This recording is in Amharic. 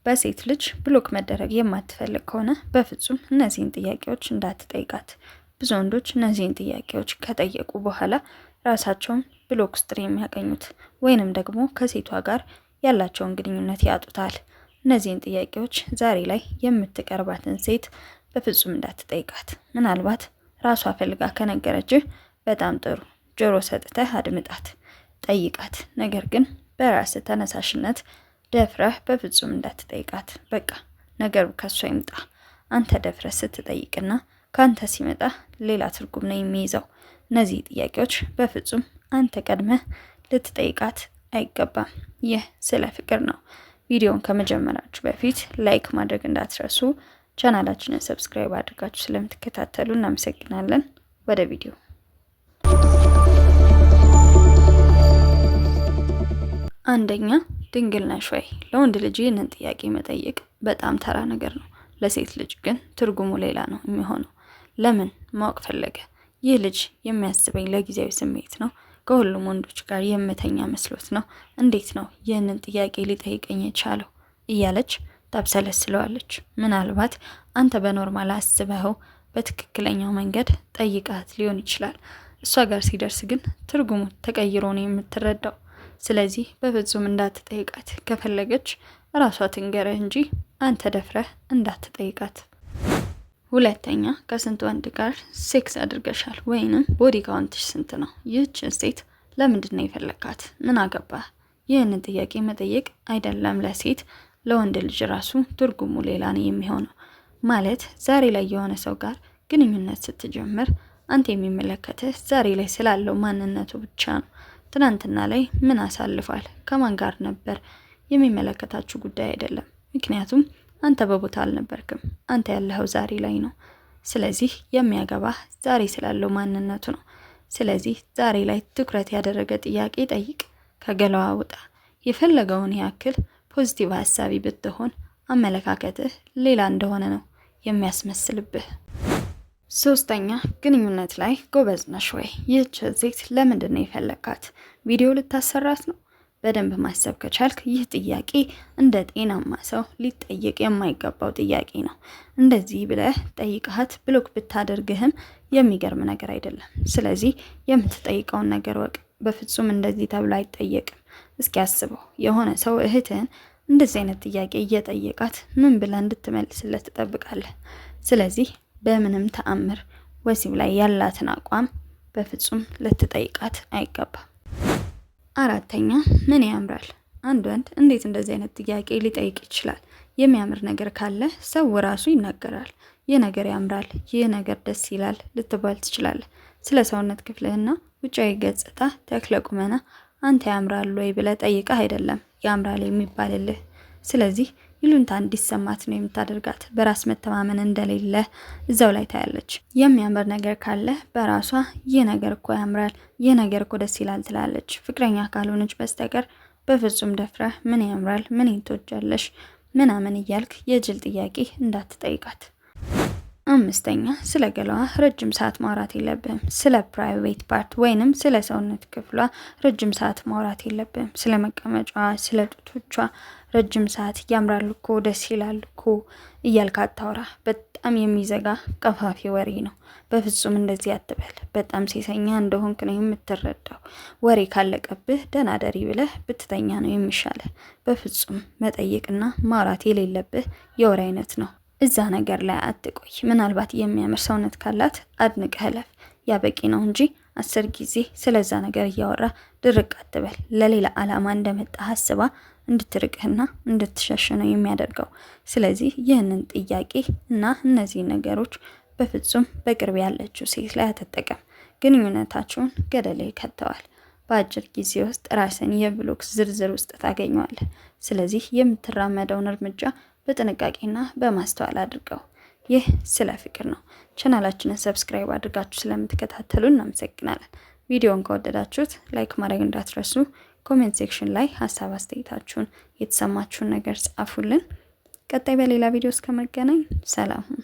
በሴት ልጅ ብሎክ መደረግ የማትፈልግ ከሆነ በፍጹም እነዚህን ጥያቄዎች እንዳትጠይቃት። ብዙ ወንዶች እነዚህን ጥያቄዎች ከጠየቁ በኋላ ራሳቸውን ብሎክ ውስጥ የሚያገኙት ወይንም ደግሞ ከሴቷ ጋር ያላቸውን ግንኙነት ያጡታል። እነዚህን ጥያቄዎች ዛሬ ላይ የምትቀርባትን ሴት በፍጹም እንዳትጠይቃት። ምናልባት ራሷ ፈልጋ ከነገረችህ በጣም ጥሩ፣ ጆሮ ሰጥተህ አድምጣት፣ ጠይቃት። ነገር ግን በራስህ ተነሳሽነት ደፍረህ በፍጹም እንዳትጠይቃት። በቃ ነገሩ ከሷ ይምጣ። አንተ ደፍረህ ስትጠይቅና ካንተ ሲመጣ ሌላ ትርጉም ነው የሚይዘው። እነዚህ ጥያቄዎች በፍጹም አንተ ቀድመህ ልትጠይቃት አይገባም። ይህ ስለ ፍቅር ነው። ቪዲዮውን ከመጀመራችሁ በፊት ላይክ ማድረግ እንዳትረሱ። ቻናላችንን ሰብስክራይብ አድርጋችሁ ስለምትከታተሉ እናመሰግናለን። ወደ ቪዲዮ። አንደኛ፣ ድንግል ነሽ ወይ? ለወንድ ልጅ ይህንን ጥያቄ መጠየቅ በጣም ተራ ነገር ነው። ለሴት ልጅ ግን ትርጉሙ ሌላ ነው የሚሆነው። ለምን ማወቅ ፈለገ? ይህ ልጅ የሚያስበኝ ለጊዜያዊ ስሜት ነው? ከሁሉም ወንዶች ጋር የምተኛ መስሎት ነው? እንዴት ነው ይህንን ጥያቄ ሊጠይቀኝ የቻለው? እያለች ታብሰለስለዋለች። ምናልባት አንተ በኖርማል አስበኸው በትክክለኛው መንገድ ጠይቃት ሊሆን ይችላል። እሷ ጋር ሲደርስ ግን ትርጉሙ ተቀይሮ ነው የምትረዳው። ስለዚህ በፍጹም እንዳትጠይቃት። ከፈለገች ራሷ ትንገረህ እንጂ አንተ ደፍረህ እንዳትጠይቃት። ሁለተኛ፣ ከስንት ወንድ ጋር ሴክስ አድርገሻል? ወይንም ቦዲ ካውንትሽ ስንት ነው? ይህችን ሴት ለምንድን ነው የፈለካት? ምን አገባህ? ይህንን ጥያቄ መጠየቅ አይደለም ለሴት ለወንድ ልጅ ራሱ ትርጉሙ ሌላ ነው የሚሆነው። ማለት ዛሬ ላይ የሆነ ሰው ጋር ግንኙነት ስትጀምር አንተ የሚመለከትህ ዛሬ ላይ ስላለው ማንነቱ ብቻ ነው። ትናንትና ላይ ምን አሳልፏል፣ ከማን ጋር ነበር የሚመለከታችሁ ጉዳይ አይደለም። ምክንያቱም አንተ በቦታ አልነበርክም። አንተ ያለኸው ዛሬ ላይ ነው። ስለዚህ የሚያገባህ ዛሬ ስላለው ማንነቱ ነው። ስለዚህ ዛሬ ላይ ትኩረት ያደረገ ጥያቄ ጠይቅ፣ ከገላዋ ውጣ። የፈለገውን ያክል ፖዚቲቭ ሀሳቢ ብትሆን አመለካከትህ ሌላ እንደሆነ ነው የሚያስመስልብህ። ሶስተኛ፣ ግንኙነት ላይ ጎበዝ ነሽ ወይ? ይህች ሴት ለምንድን ነው የፈለካት? ቪዲዮ ልታሰራት ነው? በደንብ ማሰብ ከቻልክ ይህ ጥያቄ እንደ ጤናማ ሰው ሊጠየቅ የማይገባው ጥያቄ ነው። እንደዚህ ብለህ ጠይቃት ብሎክ ብታደርግህም የሚገርም ነገር አይደለም። ስለዚህ የምትጠይቀውን ነገር ወቅ። በፍጹም እንደዚህ ተብሎ አይጠየቅም። እስኪ አስበው፣ የሆነ ሰው እህትህን እንደዚህ አይነት ጥያቄ እየጠየቃት ምን ብለህ እንድትመልስለት ትጠብቃለህ? ስለዚህ በምንም ተአምር ወሲብ ላይ ያላትን አቋም በፍጹም ልትጠይቃት አይገባም። አራተኛ፣ ምን ያምራል? አንድ ወንድ እንዴት እንደዚህ አይነት ጥያቄ ሊጠይቅ ይችላል? የሚያምር ነገር ካለ ሰው ራሱ ይናገራል። ይህ ነገር ያምራል፣ ይህ ነገር ደስ ይላል ልትባል ትችላለህ። ስለ ሰውነት ክፍልህና ውጫዊ ገጽታ ተክለ ቁመና አንተ ያምራል ወይ ብለህ ጠይቀህ አይደለም ያምራል የሚባልልህ። ስለዚህ ይሉንታ እንዲሰማት ነው የምታደርጋት። በራስ መተማመን እንደሌለ እዛው ላይ ታያለች። የሚያምር ነገር ካለ በራሷ ይህ ነገር እኮ ያምራል፣ ይህ ነገር እኮ ደስ ይላል ትላለች። ፍቅረኛ ካልሆነች በስተቀር በፍጹም ደፍረህ ምን ያምራል፣ ምን ትወጃለሽ ምናምን እያልክ የጅል ጥያቄ እንዳትጠይቃት። አምስተኛ፣ ስለ ገላዋ ረጅም ሰዓት ማውራት የለብህም። ስለ ፕራይቬት ፓርት ወይንም ስለ ሰውነት ክፍሏ ረጅም ሰዓት ማውራት የለብህም። ስለ መቀመጫዋ፣ ስለ ጡቶቿ ረጅም ሰዓት ያምራል እኮ ደስ ይላል እኮ እያልክ አታውራ። በጣም የሚዘጋ ቀፋፊ ወሬ ነው። በፍጹም እንደዚህ አትበል። በጣም ሴሰኛ እንደሆንክ ነው የምትረዳው። ወሬ ካለቀብህ ደህና ደሪ ብለህ ብትተኛ ነው የሚሻለህ። በፍጹም መጠየቅና ማውራት የሌለብህ የወሬ አይነት ነው። እዛ ነገር ላይ አትቆይ። ምናልባት የሚያምር ሰውነት ካላት አድንቀህ እለፍ። ያ በቂ ነው እንጂ 10 ጊዜ ስለዛ ነገር እያወራ ድርቅ አትበል። ለሌላ ዓላማ እንደመጣ አስባ እንድትርቅህና እንድትሸሽ ነው የሚያደርገው። ስለዚህ ይህንን ጥያቄ እና እነዚህ ነገሮች በፍጹም በቅርብ ያለችው ሴት ላይ አትጠቀም። ግንኙነታችሁን ገደል ከተዋል። በአጭር ጊዜ ውስጥ ራስን የብሎክ ዝርዝር ውስጥ ታገኘዋለህ። ስለዚህ የምትራመደውን እርምጃ በጥንቃቄና በማስተዋል አድርገው። ይህ ስለ ፍቅር ነው። ቻናላችንን ሰብስክራይብ አድርጋችሁ ስለምትከታተሉ እናመሰግናለን። ቪዲዮውን ከወደዳችሁት ላይክ ማድረግ እንዳትረሱ። ኮሜንት ሴክሽን ላይ ሀሳብ አስተያየታችሁን፣ የተሰማችሁን ነገር ጻፉልን። ቀጣይ በሌላ ቪዲዮ እስከመገናኝ ሰላም ሁኑ።